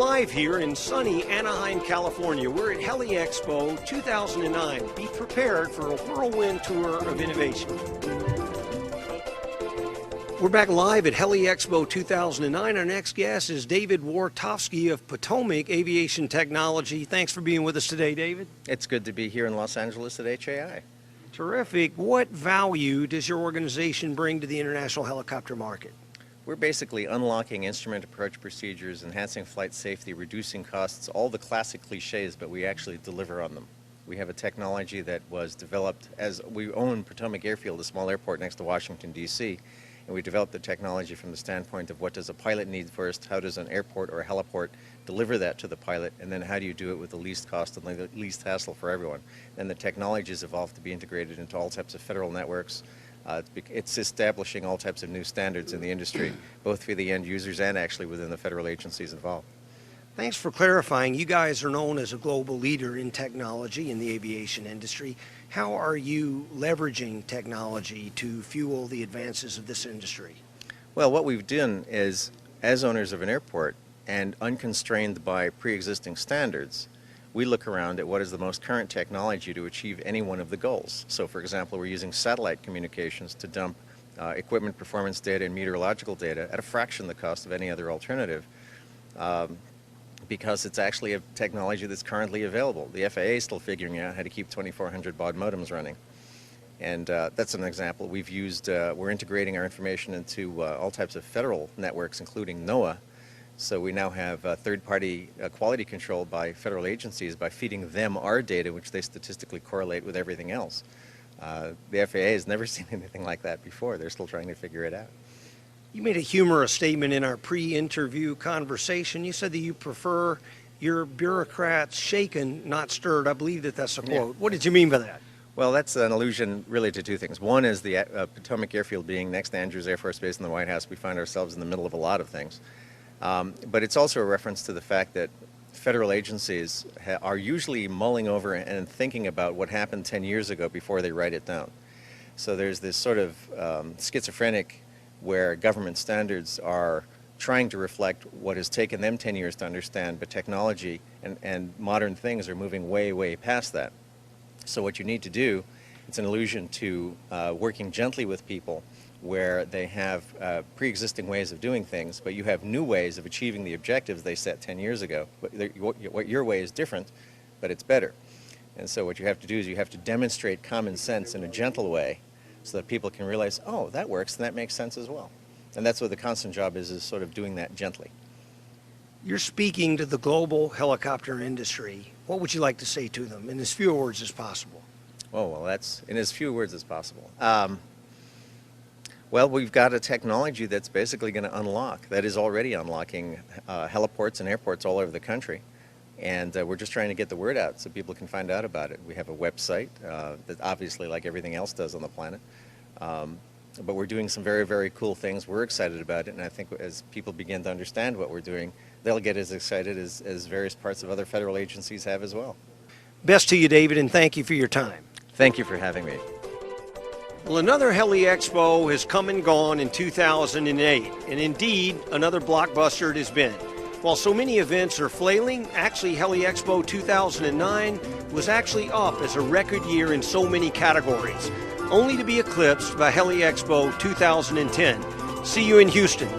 live here in sunny Anaheim, California. We're at HeliExpo 2009. Be prepared for a whirlwind tour of innovation. We're back live at HeliExpo 2009. Our next guest is David Wartofsky of Potomac Aviation Technology. Thanks for being with us today, David. It's good to be here in Los Angeles at HAI. Terrific. What value does your organization bring to the international helicopter market? We're basically unlocking instrument approach procedures, enhancing flight safety, reducing costs, all the classic cliches, but we actually deliver on them. We have a technology that was developed as we own Potomac Airfield, a small airport next to Washington, D.C., and we developed the technology from the standpoint of what does a pilot need first, how does an airport or a heliport deliver that to the pilot, and then how do you do it with the least cost and the least hassle for everyone. And the technology has evolved to be integrated into all types of federal networks. It's establishing all types of new standards in the industry, both for the end users and actually within the federal agencies involved. Thanks for clarifying. You guys are known as a global leader in technology in the aviation industry. How are you leveraging technology to fuel the advances of this industry? Well, what we've done is, as owners of an airport and unconstrained by pre-existing standards, we look around at what is the most current technology to achieve any one of the goals. So, for example, we're using satellite communications to dump equipment performance data and meteorological data at a fraction of the cost of any other alternative, because it's actually a technology that's currently available. The FAA is still figuring out how to keep 2,400 baud modems running. And that's an example. We're integrating our information into all types of federal networks, including NOAA. So we now have third-party quality control by federal agencies by feeding them our data, which they statistically correlate with everything else. The FAA has never seen anything like that before. They're still trying to figure it out. You made a humorous statement in our pre-interview conversation. You said that you prefer your bureaucrats shaken, not stirred. I believe that that's a quote. Yeah. What did you mean by that? Well, that's an allusion really to two things. One is the Potomac Airfield being next to Andrews Air Force Base in the White House. We find ourselves in the middle of a lot of things. But it's also a reference to the fact that federal agencies are usually mulling over and thinking about what happened 10 years ago before they write it down. So there's this sort of schizophrenic where government standards are trying to reflect what has taken them 10 years to understand, but technology and modern things are moving way, way past that. So what you need to do, it's an allusion to working gently with people where they have pre-existing ways of doing things, but you have new ways of achieving the objectives they set 10 years ago. What your way is different, but it's better. And so what you have to do is you have to demonstrate common sense in a gentle way so that people can realize, oh, that works and that makes sense as well. And that's what the constant job is sort of doing that gently. You're speaking to the global helicopter industry. What would you like to say to them in as few words as possible? Oh, well, that's in as few words as possible. Well, we've got a technology that's basically going to unlock, that is already unlocking heliports and airports all over the country. And we're just trying to get the word out so people can find out about it. We have a website that obviously, like everything else does on the planet. But we're doing some very, very cool things. We're excited about it. And I think as people begin to understand what we're doing, they'll get as excited as various parts of other federal agencies have as well. Best to you, David, and thank you for your time. Thank you for having me. Well, another HeliExpo has come and gone in 2008, and indeed, another blockbuster it has been. While so many events are flailing, actually HeliExpo 2009 was actually up as a record year in so many categories, only to be eclipsed by HeliExpo 2010. See you in Houston.